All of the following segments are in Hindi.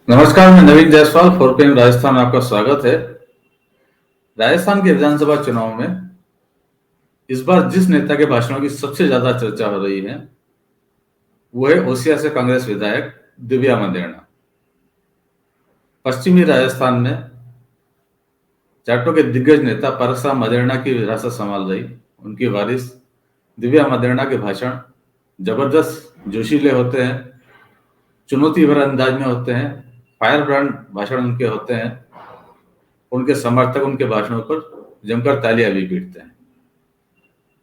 नमस्कार, मैं नवीन जायसवाल, 4PM राजस्थान में आपका स्वागत है। राजस्थान के विधानसभा चुनाव में इस बार जिस नेता के भाषणों की सबसे ज्यादा चर्चा हो रही है वो है ओसिया से कांग्रेस विधायक दिव्या मदेरणा। पश्चिमी राजस्थान में जाटों के दिग्गज नेता परसराम मदेरणा की विरासत संभाल रही उनकी वारिस दिव्या मदेरणा के भाषण जबरदस्त जोशीले होते हैं, चुनौती भरे अंदाज में होते हैं, फायर ब्रांड भाषण उनके होते हैं। उनके समर्थक उनके भाषणों पर जमकर तालियां भी पीटते हैं।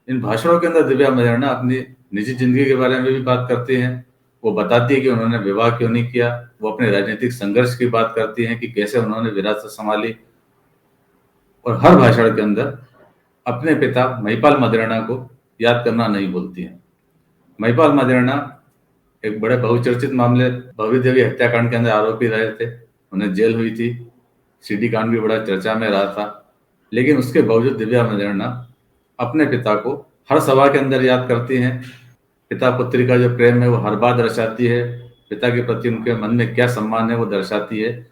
इन भाषणों के अंदर दिव्या मदेरणा अपनी निजी जिंदगी के बारे में भी बात करती हैं। वो बताती है कि उन्होंने विवाह क्यों नहीं किया। वो अपने राजनीतिक संघर्ष की बात करती हैं कि कैसे उन्होंने विरासत संभाली। और हर भाषण के अंदर अपने पिता महिपाल मदेरणा को याद करना नहीं भूलती हैं। महिपाल मदेरणा एक बड़े बहुचर्चित मामले भव्य देवी हत्याकांड के अंदर आरोपी रहे थे। उन्हें जेल हुई थी। सीडी कांड भी बड़ा चर्चा में रहा था। लेकिन उसके बावजूद दिव्या मदेरणा अपने पिता को हर सभा के अंदर याद करती हैं। पिता पुत्री का जो प्रेम है वो हर बार दर्शाती है। पिता के प्रति उनके मन में क्या सम्मान है वो दर्शाती है।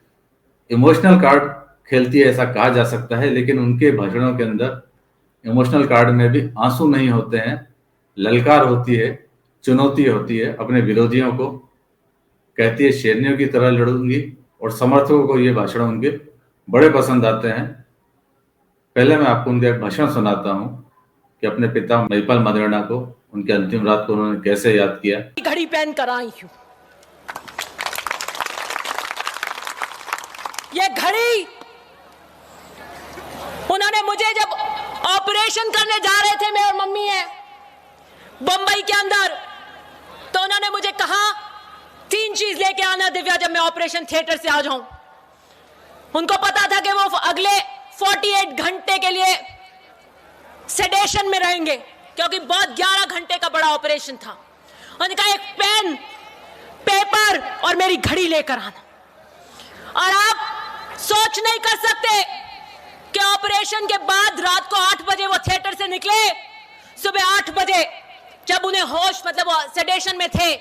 इमोशनल कार्ड खेलती है ऐसा कहा जा सकता है, लेकिन उनके भाषणों के अंदर इमोशनल कार्ड में भी आंसू नहीं होते हैं, ललकार होती है, चुनौती होती है। अपने विरोधियों को कहती है शेरनियों की तरह लड़ूंगी। और समर्थकों को ये भाषण उनके बड़े पसंद आते हैं। पहले मैं आपको उनका एक भाषण सुनाता हूं कि अपने पिता महिपाल मदेरणा को उनके अंतिम रात को उन्होंने कैसे याद किया। घड़ी पहन कर आई हूं। ये घड़ी उन्होंने मुझे जब ऑपरेशन करने जा रहे थे, मैं और मम्मी है बंबई के अंदर, तो उन्होंने मुझे कहा 3 चीज लेके आना दिव्या जब मैं ऑपरेशन थिएटर से आ जाऊं। उनको पता था कि वो अगले 48 घंटे के लिए सेडेशन में रहेंगे क्योंकि बहुत 11 घंटे का बड़ा ऑपरेशन था। उन्होंने कहा एक पेन, पेपर और मेरी घड़ी लेकर आना। और आप सोच नहीं कर सकते कि ऑपरेशन के बाद रात को 8 बजे वो थिएटर से निकले। सुबह 8 बजे जब उन्हें होश, मतलब वो सेडेशन में थे,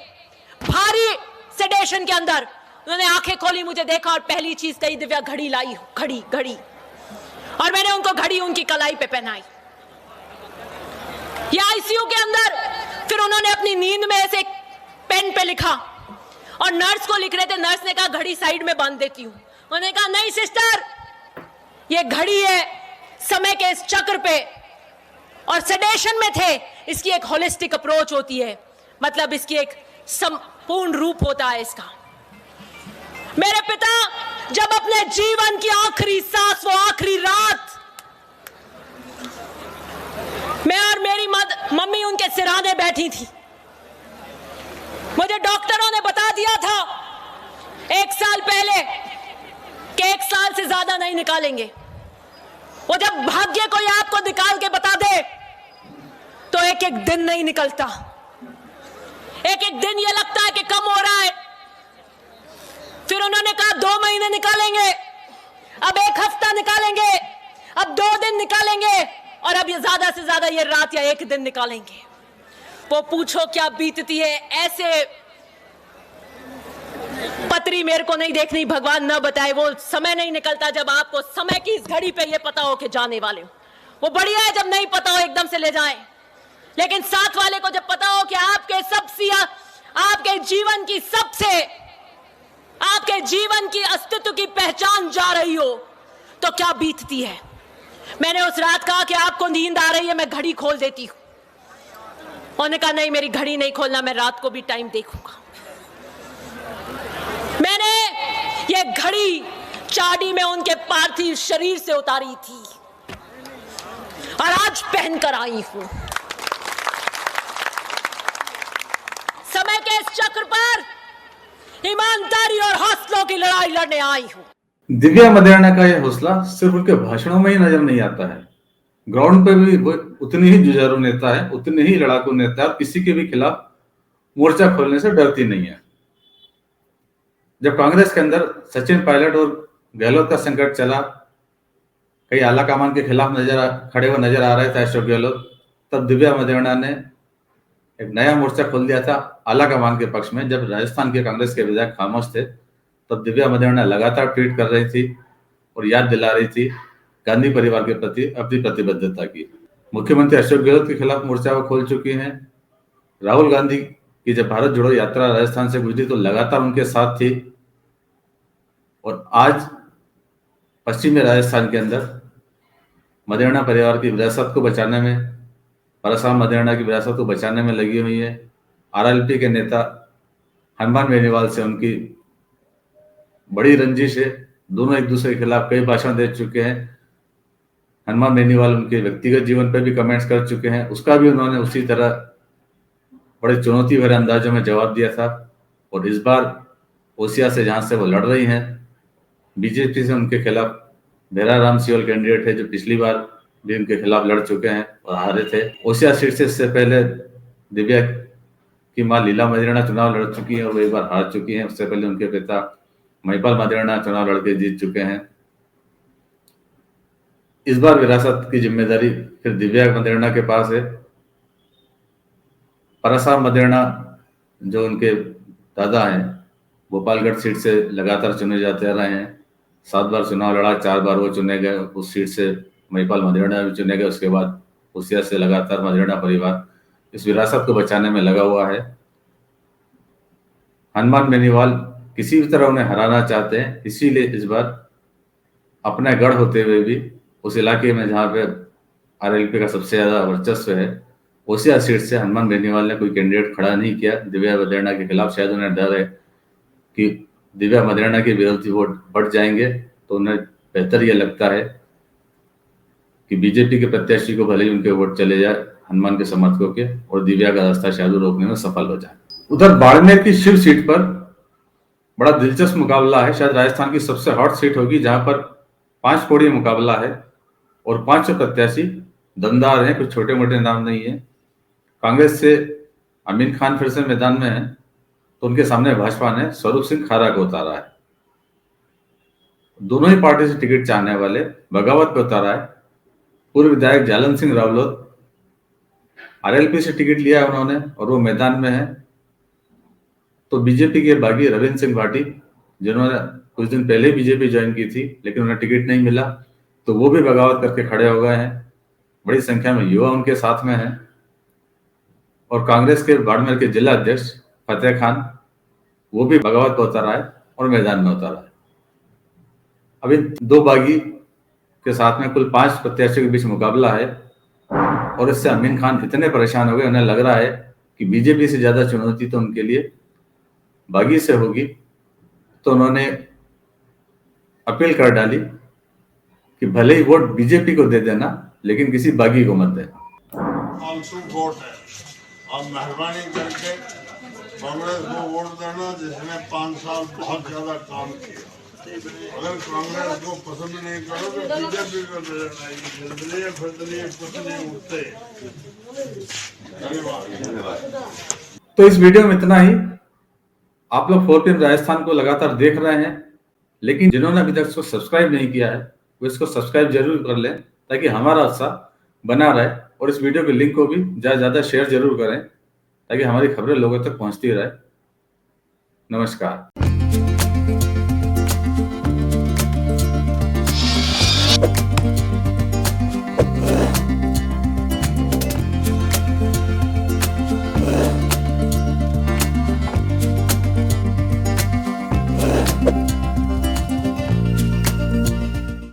भारी सेडेशन के अंदर, उन्होंने आंखें खोली, मुझे देखा और पहली चीज कही दिव्या घड़ी लाई हूं, घड़ी घड़ी। और मैंने उनको घड़ी उनकी कलाई पे पहनाई। ये आईसीयू के अंदर फिर उन्होंने अपनी नींद में ऐसे पेन पे लिखा और नर्स को लिख रहे थे। नर्स ने कहा घड़ी साइड में बांध देती हूं। उन्होंने कहा नहीं सिस्टर, ये घड़ी है समय के इस चक्र पे, और सेडेशन में थे, इसकी एक होलिस्टिक अप्रोच होती है, मतलब इसकी एक संपूर्ण रूप होता है इसका। मेरे पिता जब अपने जीवन की आखिरी सांस, वो आखिरी रात, मैं और मेरी मम्मी उनके सिरहाने बैठी थी। मुझे डॉक्टरों ने बता दिया था 1 साल पहले कि 1 साल से ज्यादा नहीं निकालेंगे। वो जब भाग्य कोई आपको निकाल के बता दे तो एक एक दिन नहीं निकलता। एक एक दिन ये लगता है कि कम हो रहा है। फिर उन्होंने कहा 2 महीने निकालेंगे, अब 1 हफ्ता निकालेंगे, अब 2 दिन निकालेंगे, और अब ये ज्यादा से ज्यादा ये रात या 1 दिन निकालेंगे। वो पूछो क्या बीतती है। ऐसे पतरी मेरे को नहीं देखनी, भगवान न बताए। वो समय नहीं निकलता जब आपको समय की इस घड़ी पे ये पता हो कि जाने वाले हो। वो बढ़िया है जब नहीं पता हो एकदम से ले जाएं, लेकिन साथ वाले को जब पता हो कि आपके जीवन की सबसे, आपके जीवन की अस्तित्व की पहचान जा रही हो, तो क्या बीतती है। मैंने उस रात कहा कि आपको नींद आ रही है, मैं घड़ी खोल देती हूं। उन्होंने कहा नहीं, मेरी घड़ी नहीं खोलना, मैं रात को भी टाइम देखूंगा। मैंने ये घड़ी चाडी में उनके पार्थिव शरीर से उतारी थी और आज पहनकर आई हूं। समय के इस चक्र पर ईमानदारी और हौसलों की लड़ाई लड़ने आई हूं। दिव्या मदेरणा का यह हौसला सिर्फ उनके भाषणों में ही नजर नहीं आता है। ग्राउंड पे भी वो उतनी ही जुझारू नेता है, उतने ही लड़ाकू नेता है, और किसी के भी खिलाफ मोर्चा खोलने से डरती नहीं है। जब कांग्रेस के अंदर सचिन पायलट और गहलोत का संकट चला, कई आला कमान के खिलाफ खड़े हुए नजर आ रहे थे अशोक गहलोत, तब दिव्या मदेरणा ने एक नया मोर्चा खोल दिया था आला कमान के पक्ष में। जब राजस्थान के कांग्रेस के विधायक खामोश थे, तब दिव्या मदेरणा लगातार ट्वीट कर रही थी और याद दिला रही थी गांधी परिवार के प्रति अपनी प्रतिबद्धता की। मुख्यमंत्री अशोक गहलोत के खिलाफ मोर्चा वो खोल चुकी हैं। राहुल गांधी की जब भारत जोड़ो यात्रा राजस्थान से गुजरी तो लगातार उनके साथ थी, और आज पश्चिमी राजस्थान के अंदर मदेरणा परिवार की विरासत को बचाने में, परसाम मदेरणा की विरासत को बचाने में लगी हुई है। आरएलपी के नेता हनुमान बेनीवाल से उनकी बड़ी रंजिश है, दोनों एक दूसरे के खिलाफ कई भाषण दे चुके हैं। हनुमान बेनीवाल उनके व्यक्तिगत जीवन पर भी कमेंट्स कर चुके हैं, उसका भी उन्होंने उसी तरह बड़े चुनौती भरे अंदाजों में जवाब दिया था। और इस बार ओसिया से, जहां से वो लड़ रही हैं, बीजेपी से उनके खिलाफ भेरा राम सियोल कैंडिडेट है, जो पिछली बार भी उनके खिलाफ लड़ चुके हैं और हारे थे। ओसिया सीट से इससे पहले दिव्या की मां लीला मदेरणा चुनाव लड़ चुकी है और वो एक बार हार चुकी हैं। उससे पहले उनके पिता महिपाल मदेरणा चुनाव लड़के जीत चुके हैं। इस बार विरासत की जिम्मेदारी फिर दिव्या मदेरणा के पास है। परसाम मदेरणा जो उनके दादा हैं, भोपालगढ़ सीट से लगातार चुने जाते रहे हैं। 7 बार चुनाव लड़ा, 4 बार वो चुने गए, उस सीट से महिपाल मदेरणा भी चुने गए। उसके बाद ओसिया से लगातार मदेरणा परिवार इस विरासत को बचाने में लगा हुआ है। हनुमान बेनीवाल किसी भी तरह उन्हें हराना चाहते हैं, इसीलिए इस बार अपना गढ़ होते हुए भी उस इलाके में जहां पे आरएलपी का सबसे ज्यादा वर्चस्व है, ओसिया सीट से हनुमान बेनीवाल ने कोई कैंडिडेट खड़ा नहीं किया दिव्या मदेरणा के खिलाफ। शायद उन्हें डर है कि दिव्या मदेरणा के विरोधी वोट बढ़ जाएंगे, तो उन्हें बेहतर यह लगता है कि बीजेपी के प्रत्याशी को भले ही उनके वोट चले जाए, हनुमान के समर्थकों के, और दिव्या का रास्ता शायद रोकने में सफल हो जाए। उधर बाड़मेर की शिव सीट पर बड़ा दिलचस्प मुकाबला है। शायद राजस्थान की सबसे हॉट सीट होगी, जहां पर 5 कोणीय मुकाबला है और 5 प्रत्याशी दमदार हैं, कुछ छोटे मोटे नाम नहीं है। कांग्रेस से अमीन खान फिर से मैदान में है, तो उनके सामने भाजपा ने स्वरूप सिंह खारा को उतारा है। दोनों ही पार्टी से टिकट चाहने वाले बगावत को उतारा है। पूर्व विधायक जालन सिंह रावलोत आरएलपी से टिकट लिया है उन्होंने, और वो मैदान में है। तो बीजेपी के बागी रविंद्र सिंह भाटी, जिन्होंने कुछ दिन पहले बीजेपी ज्वाइन की थी लेकिन उन्हें टिकट नहीं मिला, तो वो भी बगावत करके खड़े हो गए हैं। बड़ी संख्या में युवा उनके साथ में हैं। और कांग्रेस के बाड़मेर के जिला अध्यक्ष फतेह खान, वो भी बगावत पर उतरा है और मैदान में उतरा है। अभी 2 बागी के साथ में कुल 5 प्रत्याशियों के बीच मुकाबला है, और इससे अमीन खान इतने परेशान हो गए, उन्हें लग रहा है कि बीजेपी से ज्यादा चुनौती तो उनके लिए बागी से होगी। तो उन्होंने अपील कर डाली कि भले ही वोट बीजेपी को दे देना, लेकिन किसी बागी को मत देना। वोट है, आप मेहरबानी करके कांग्रेस को वोट देना, जिसने 5 साल बहुत ज्यादा काम किया। अगर कांग्रेस को पसंद नहीं करो तो बीजेपी को दे देना। निर्दलीय फिरदलीय कुछ नहीं उठते। धन्यवाद। तो इस वीडियो में इतना ही। आप लोग 4PM राजस्थान को लगातार देख रहे हैं, लेकिन जिन्होंने अभी तक इसको सब्सक्राइब नहीं किया है वो इसको सब्सक्राइब जरूर कर लें, ताकि हमारा उत्साह बना रहे। और इस वीडियो के लिंक को भी ज्यादा शेयर जरूर करें, ताकि हमारी खबरें लोगों तक पहुंचती रहे। नमस्कार।